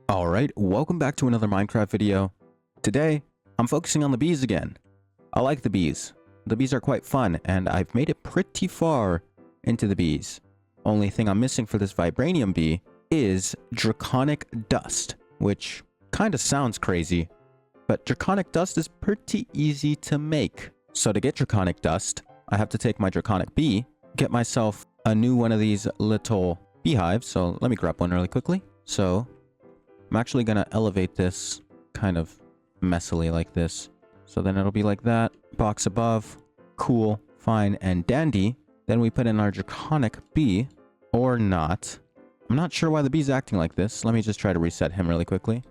Alright, welcome back to another Minecraft video. Today, I'm focusing on the bees again. I like the bees. The bees are quite fun, and I've made it pretty far into the bees. Only thing I'm missing for this vibranium bee is draconic dust, which kinda sounds crazy, but draconic dust is pretty easy to make. So to get draconic dust, I have to take my draconic bee, get myself a new one of these little beehives, so let me grab one really quickly. So I'm actually going to elevate this kind of messily like this. So then it'll be like that. Box above. Cool. Fine and dandy. Then we put in our draconic bee. Or not. I'm not sure why the bee's acting like this. Let me just try to reset him really quickly.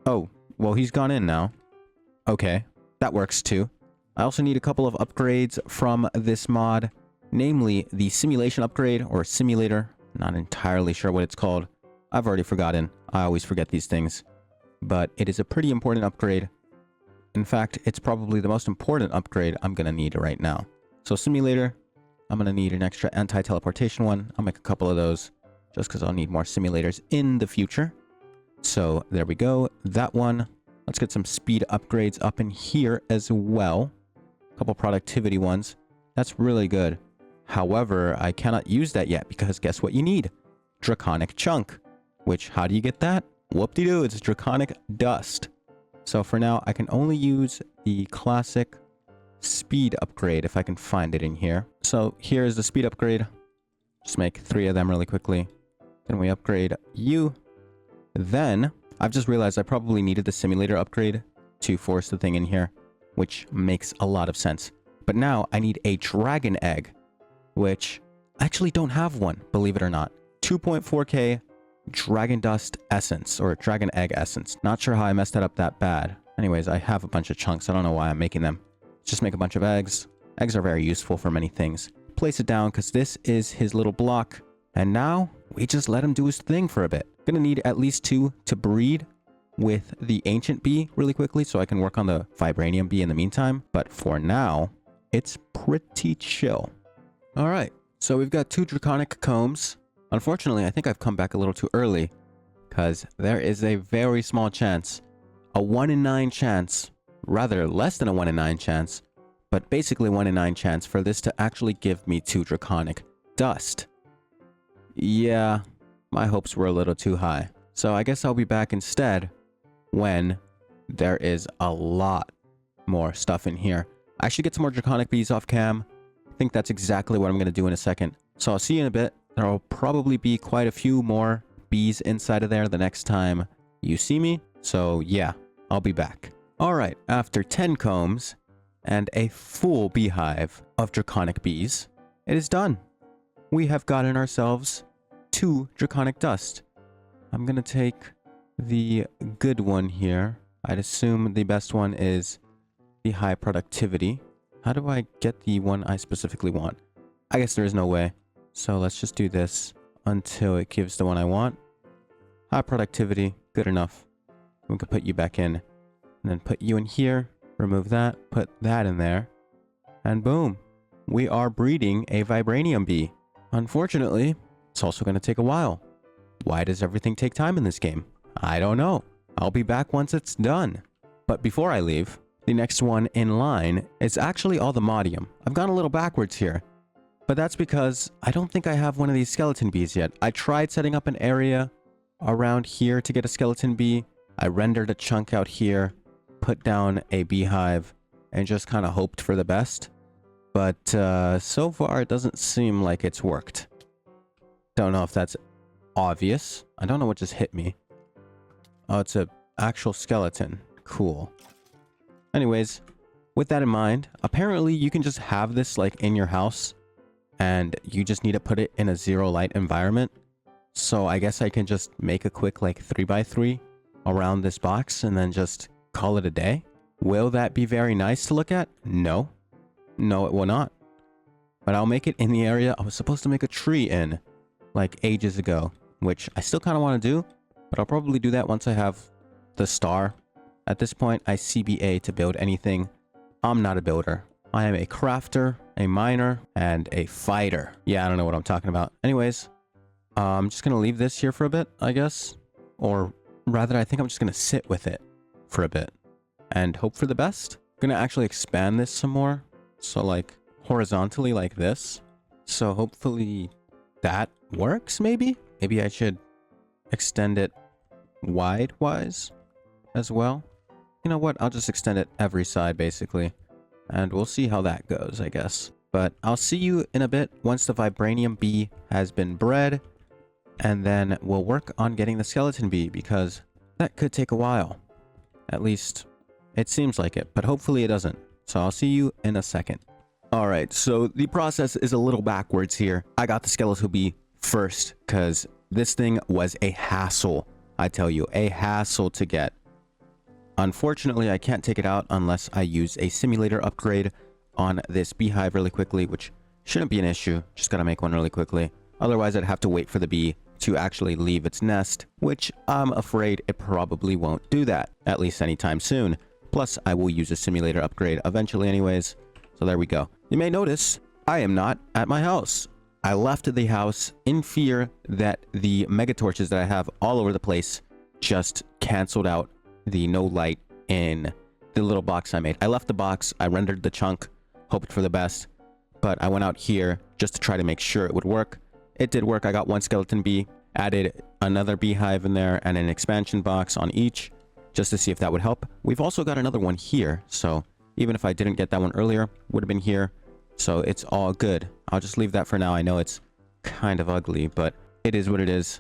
Oh, well, he's gone in now. Okay, that works too. I also need a couple of upgrades from this mod. Namely, the simulation upgrade or simulator. Not entirely sure what it's called. I've already forgotten. I always forget these things. But it is a pretty important upgrade. In fact, it's probably the most important upgrade I'm going to need right now. So simulator, I'm going to need an extra anti-teleportation one. I'll make a couple of those just because I'll need more simulators in the future. So there we go. That one. Let's get some speed upgrades up in here as well. A couple productivity ones. That's really good. However, I cannot use that yet because guess what you need? Draconic chunk. Which, how do you get that? Whoop-de-doo, it's draconic dust. So for now, I can only use the classic speed upgrade if I can find it in here. So here's the speed upgrade. Just make 3 of them really quickly. Then we upgrade you. Then, I've just realized I probably needed the simulator upgrade to force the thing in here, which makes a lot of sense. But now I need a dragon egg, which I actually don't have one, believe it or not. 2.4k dragon dust essence or dragon egg essence. Not sure how I messed that up that bad. Anyways, I have a bunch of chunks. I don't know why I'm making them. Just make a bunch of eggs. Eggs are very useful for many things. Place it down because this is his little block. And now we just let him do his thing for a bit. Gonna need at least 2 to breed with the ancient bee really quickly so I can work on the vibranium bee in the meantime. But for now, it's pretty chill. All right, so we've got 2 draconic combs. Unfortunately, I think I've come back a little too early because there is a very small chance, a 1 in 9 chance, rather less than a 1 in 9 chance, but basically 1 in 9 chance for this to actually give me 2 draconic dust. Yeah, my hopes were a little too high. So I guess I'll be back instead when there is a lot more stuff in here. I should get some more draconic bees off cam. I think that's exactly what I'm going to do in a second. So I'll see you in a bit. There'll probably be quite a few more bees inside of there the next time you see me. So yeah, I'll be back. Alright, after 10 combs and a full beehive of draconic bees, it is done. We have gotten ourselves 2 draconic dust. I'm gonna take the good one here. I'd assume the best one is the high productivity. How do I get the one I specifically want? I guess there is no way. So let's just do this until it gives the one I want. High productivity, good enough. We can put you back in. And then put you in here, remove that, put that in there. And boom, we are breeding a vibranium bee. Unfortunately, it's also going to take a while. Why does everything take time in this game? I don't know. I'll be back once it's done. But before I leave, the next one in line is actually Unobtanium. I've gone a little backwards here. But that's because I don't think I have one of these skeleton bees yet. I tried setting up an area around here to get a skeleton bee. I rendered a chunk out here, put down a beehive, and just kind of hoped for the best. But so far, it doesn't seem like it's worked. Don't know if that's obvious. I don't know what just hit me. Oh, it's an actual skeleton. Cool. Anyways, with that in mind, apparently you can just have this like in your house. And you just need to put it in a 0 light environment. So I guess I can just make a quick like 3x3 around this box and then just call it a day. Will that be very nice to look at? No. No, it will not. But I'll make it in the area I was supposed to make a tree in like ages ago, which I still kind of want to do, but I'll probably do that once I have the star. At this point, I CBA to build anything. I'm not a builder. I am a crafter, a miner, and a fighter. Yeah, I don't know what I'm talking about. Anyways, I'm just going to leave this here for a bit, I guess. Or rather, I think I'm just going to sit with it for a bit and hope for the best. I'm going to actually expand this some more. So like horizontally like this. So hopefully that works maybe? Maybe I should extend it wide-wise as well. You know what? I'll just extend it every side basically. And we'll see how that goes, I guess. But I'll see you in a bit once the vibranium bee has been bred. And then we'll work on getting the skeleton bee because that could take a while. At least it seems like it, but hopefully it doesn't. So I'll see you in a second. Alright, so the process is a little backwards here. I got the skeletal bee first because this thing was a hassle. I tell you, a hassle to get. Unfortunately, I can't take it out unless I use a simulator upgrade on this beehive really quickly, which shouldn't be an issue. Just gotta make one really quickly. Otherwise, I'd have to wait for the bee to actually leave its nest, which I'm afraid it probably won't do that, at least anytime soon. Plus, I will use a simulator upgrade eventually anyways. So there we go. You may notice I am not at my house. I left the house in fear that the mega torches that I have all over the place just canceled out the no light in the little box I made. I left the box, I rendered the chunk, hoped for the best, but I went out here just to try to make sure it would work. It did work. I got one skeleton bee, added another beehive in there and an expansion box on each just to see if that would help. We've also got another one here, so even if I didn't get that one earlier, would have been here. So it's all good. I'll just leave that for now. I know it's kind of ugly, but it is what it is.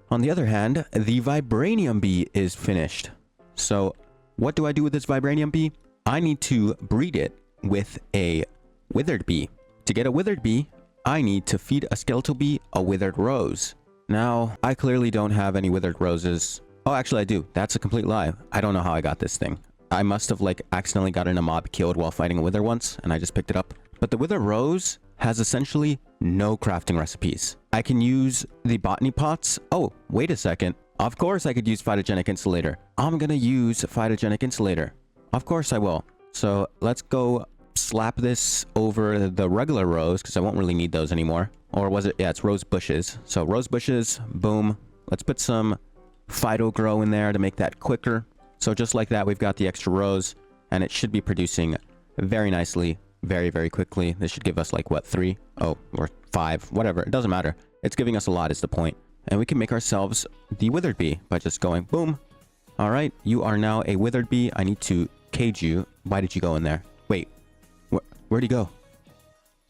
On the other hand, the vibranium bee is finished. So what do I do with this vibranium bee? I need to breed it with a withered bee. To get a withered bee, I need to feed a skeletal bee a withered rose. Now, I clearly don't have any withered roses. Oh, actually I do. That's a complete lie. I don't know how I got this thing. I must have like accidentally gotten a mob killed while fighting a wither once, and I just picked it up. But the wither rose has essentially no crafting recipes. I can use the botany pots. Oh, wait a second. Of course I could use phytogenic insulator. I'm gonna use phytogenic insulator. Of course I will. So let's go slap this over the regular rose because I won't really need those anymore. Or was it? Yeah, it's rose bushes. So rose bushes, boom. Let's put some phyto grow in there to make that quicker. So just like that, we've got the extra rose and it should be producing very nicely, very, very quickly. This should give us like what, 3? Oh, or 5, whatever. It doesn't matter. It's giving us a lot is the point. And we can make ourselves the withered bee by just going boom. All right, you are now a withered bee. I need to cage you. Why did you go in there? Wait. Where'd he go?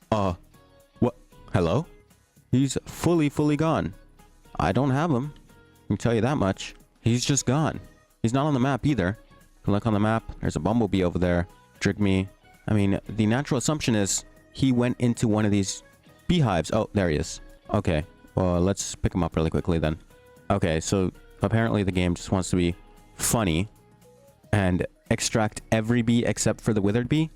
What? Hello? He's fully gone. I don't have him. I can tell you that much. He's just gone. He's not on the map either. If you look on the map, there's a bumblebee over there. Drigme. I mean, the natural assumption is he went into one of these beehives. Oh, there he is. Okay. Well, let's pick him up really quickly then. Okay, so apparently the game just wants to be funny and extract every bee except for the withered bee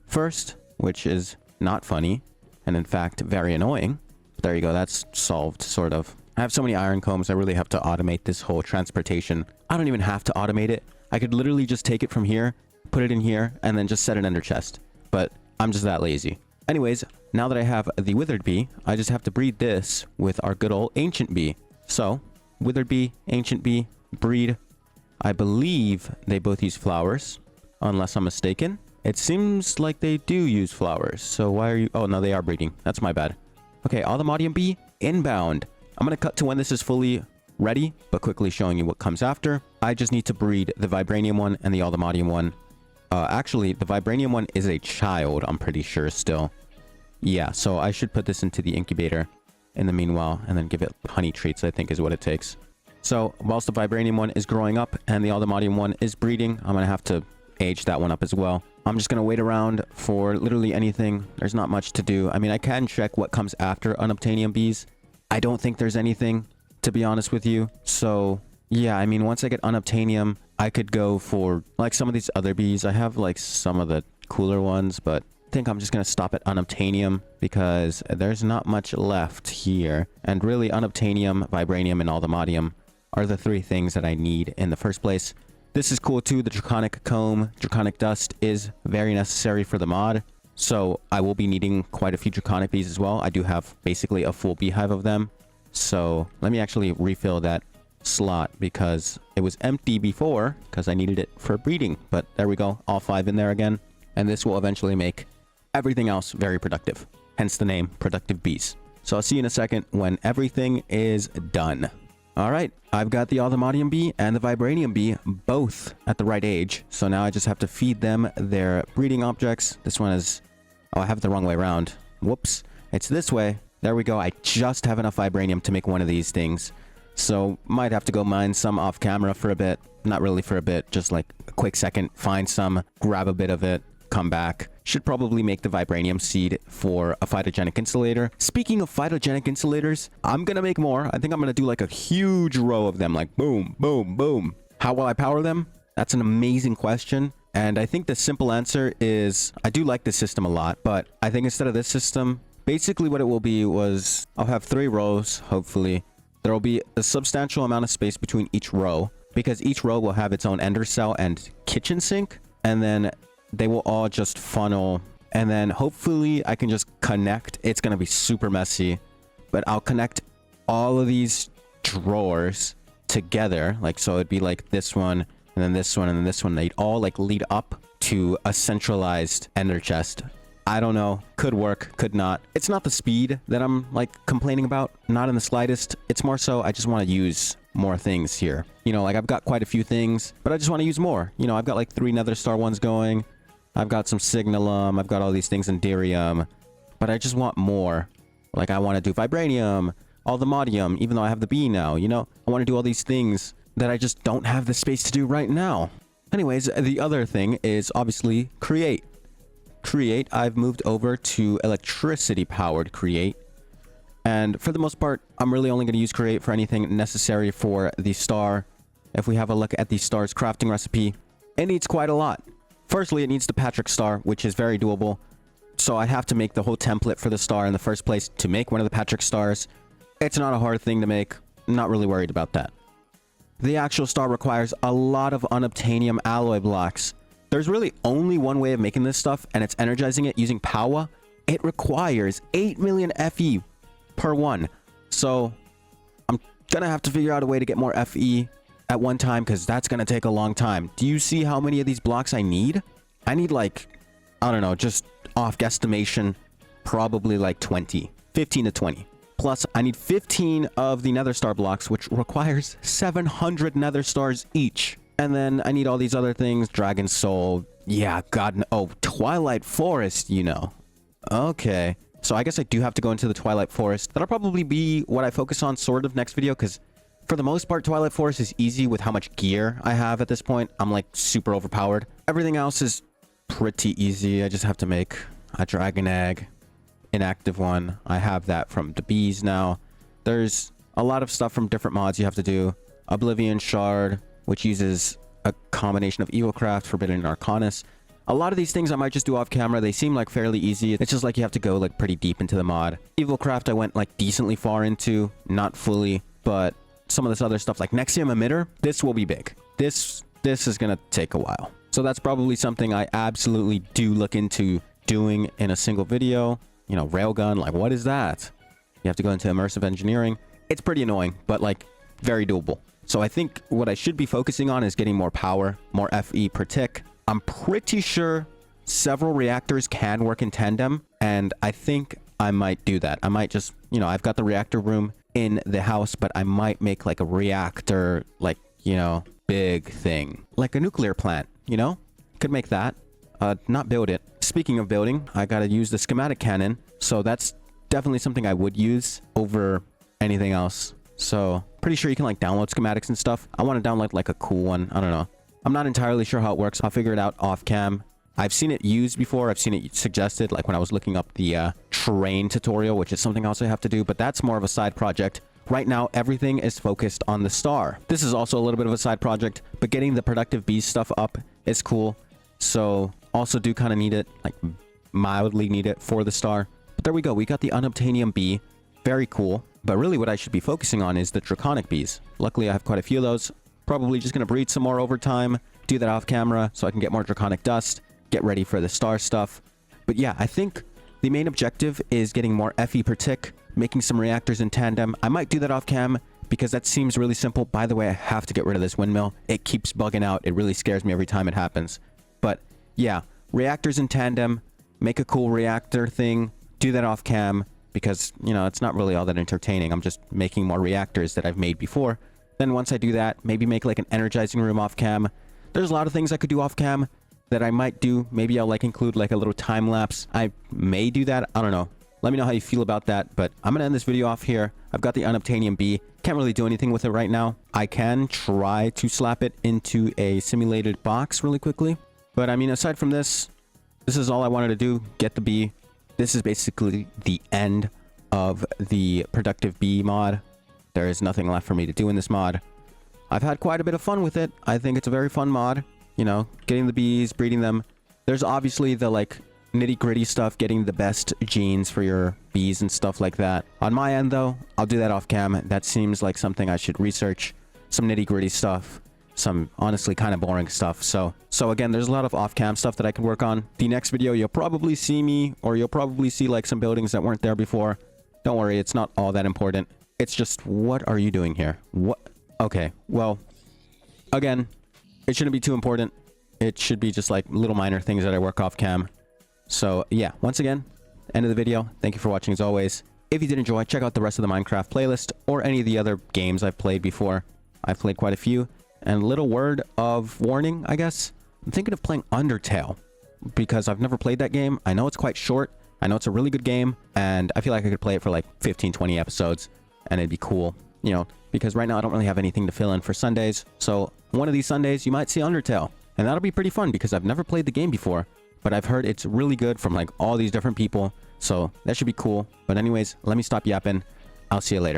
first, which is not funny and in fact very annoying. But there you go, that's solved, sort of. I have so many iron combs, I really have to automate this whole transportation. I don't even have to automate it. I could literally just take it from here, put it in here, and then just set an ender chest. But I'm just that lazy. Anyways, now that I have the withered bee, I just have to breed this with our good old ancient bee. So, withered bee, ancient bee, breed. I believe they both use flowers, unless I'm mistaken. It seems like they do use flowers. So why are you... Oh, no, they are breeding. That's my bad. Okay, Unobtanium bee, inbound. I'm going to cut to when this is fully ready, but quickly showing you what comes after. I just need to breed the vibranium one and the Unobtanium one. Actually, the vibranium one is a child, I'm pretty sure still. Yeah, so I should put this into the incubator in the meanwhile, and then give it honey treats, I think is what it takes. So, whilst the vibranium one is growing up and the Unobtanium one is breeding, I'm going to have to age that one up as well. I'm just going to wait around for literally anything. There's not much to do. I mean, I can check what comes after Unobtanium bees. I don't think there's anything, to be honest with you. So, yeah, I mean, once I get Unobtanium, I could go for, like, some of these other bees. I have, like, some of the cooler ones, but I think I'm just going to stop at Unobtanium because there's not much left here. And really, Unobtanium, Vibranium, and Unobtanium are the 3 things that I need in the first place. This is cool, too. The Draconic Comb, Draconic Dust is very necessary for the mod. So I will be needing quite a few Draconic bees as well. I do have basically a full beehive of them. So let me actually refill that slot because it was empty before because I needed it for breeding. But there we go. All 5 in there again. And this will eventually make everything else very productive. Hence the name, Productive Bees. So I'll see you in a second when everything is done. All right, I've got the Unobtanium bee and the Vibranium bee both at the right age. So now I just have to feed them their breeding objects. This one is... Oh, I have it the wrong way around. Whoops. It's this way. There we go. I just have enough Vibranium to make one of these things. So might have to go mine some off camera for a bit. Not really for a bit, just like a quick second. Find some, grab a bit of it, come back. Should probably make the Vibranium seed for a phytogenic insulator. Speaking of phytogenic insulators, I'm gonna make more. I think I'm gonna do like a huge row of them, like boom, boom, boom. How will I power them? That's an amazing question. And I think the simple answer is I do like this system a lot, but I think instead of this system, basically what it will be was I'll have 3 rows, hopefully. There will be a substantial amount of space between each row because each row will have its own ender cell and kitchen sink. And then they will all just funnel. And then hopefully I can just connect. It's going to be super messy, but I'll connect all of these drawers together. Like, so it'd be like this one and then this one and then this one. They'd all like lead up to a centralized ender chest. I don't know. Could work, could not. It's not the speed that I'm like complaining about. Not in the slightest. It's more so I just want to use more things here. You know, like I've got quite a few things, but I just want to use more. You know, I've got like 3 nether star ones going. I've got some signalum. I've got all these things in derium, but I just want more. Like I want to do vibranium, all the modium, even though I have the bee now, you know, I want to do all these things that I just don't have the space to do right now. Anyways, the other thing is obviously create. I've moved over to electricity powered create. And for the most part, I'm really only going to use create for anything necessary for the star. If we have a look at the star's crafting recipe, it needs quite a lot. Firstly, it needs the Patrick star, which is very doable. So I have to make the whole template for the star in the first place to make one of the Patrick stars. It's not a hard thing to make. I'm not really worried about that. The actual star requires a lot of unobtanium alloy blocks. There's really only one way of making this stuff, and it's energizing it using power. It requires 8 million FE per one. So I'm gonna have to figure out a way to get more FE at one time, because that's gonna take a long time. Do you see how many of these blocks I need? I need like, I don't know, just off guesstimation, probably like 20. 15 to 20. Plus, I need 15 of the nether star blocks, which requires 700 nether stars each. And then I need all these other things. Dragon Soul. Yeah, God. No. Oh, Twilight Forest, you know. Okay. So I guess I do have to go into the Twilight Forest. That'll probably be what I focus on sort of next video, because for the most part, Twilight Forest is easy with how much gear I have at this point. I'm like super overpowered. Everything else is pretty easy. I just have to make a dragon egg. Inactive one. I have that from the bees now. There's a lot of stuff from different mods you have to do. Oblivion Shard, which uses a combination of Evilcraft, Forbidden, and Arcanus. A lot of these things I might just do off camera. They seem like fairly easy. It's just like you have to go like pretty deep into the mod. Evilcraft I went like decently far into, not fully, but some of this other stuff like Nexium Emitter, this will be big. This is gonna take a while. So that's probably something I absolutely do look into doing in a single video. You know, railgun, like what is that? You have to go into immersive engineering. It's pretty annoying, but like very doable. So I think what I should be focusing on is getting more power, more FE per tick. I'm pretty sure several reactors can work in tandem, and I think I might do that. I might just, you know, I've got the reactor room in the house, but I might make like a reactor, like, you know, big thing. Like a nuclear plant, you know? Could make that. Not build it. Speaking of building, I gotta use the schematic cannon, so that's definitely something I would use over anything else. So pretty sure you can like download schematics and stuff. I want to download like a cool one. I don't know. I'm not entirely sure how it works. I'll figure it out off cam. I've seen it used before. I've seen it suggested, like when I was looking up the train tutorial, which is something else I have to do, but that's more of a side project. Right now, everything is focused on the star. This is also a little bit of a side project, but getting the productive bees stuff up is cool. So also do kind of need it, like mildly need it for the star. But there we go. We got the Unobtanium bee. Very cool. But really what I should be focusing on is the draconic bees. Luckily, I have quite a few of those. Probably just going to breed some more over time. Do that off camera so I can get more draconic dust. Get ready for the star stuff. But yeah, I think the main objective is getting more FE per tick. making some reactors in tandem. I might do that off cam because that seems really simple. By the way, I have to get rid of this windmill. It keeps bugging out. It really scares me every time it happens. But yeah, reactors in tandem, make a cool reactor thing, do that off cam because, you know, it's not really all that entertaining. I'm just making more reactors that I've made before. Then once I do that, maybe make like an energizing room off cam. There's a lot of things I could do off cam that I might do. Maybe I'll like include like a little time lapse. I may do that. I don't know. Let me know how you feel about that. But I'm going to end this video off here. I've got the Unobtanium B. Can't really do anything with it right now. I can try to slap it into a simulated box really quickly. But I mean, aside from this, this is all I wanted to do. Get the B. This is basically the end of the productive B mod. There is nothing left for me to do in this mod. I've had quite a bit of fun with it. I think it's a very fun mod. You know, getting the bees, breeding them. There's obviously the like nitty-gritty stuff, getting the best genes for your bees and stuff like that. On my end though, I'll do that off cam. That seems like something I should research. Some nitty-gritty stuff. Some honestly kind of boring stuff. So again, there's a lot of off-cam stuff that I can work on. The next video, you'll probably see me, or you'll probably see like some buildings that weren't there before. Don't worry, it's not all that important. It's just, what are you doing here? What? Okay, well, again, it shouldn't be too important. It should be just like little minor things that I work off cam. So yeah, once again, end of the video. Thank you for watching as always. If you did enjoy, check out the rest of the Minecraft playlist or any of the other games I've played before. I've played quite a few. And a little word of warning, I guess. I'm thinking of playing Undertale because I've never played that game. I know it's quite short. I know it's a really good game. And I feel like I could play it for like 15, 20 episodes. And it'd be cool, you know, because right now I don't really have anything to fill in for Sundays. So one of these Sundays, you might see Undertale. And that'll be pretty fun because I've never played the game before. But I've heard it's really good from like all these different people. So that should be cool. But anyways, let me stop yapping. I'll see you later.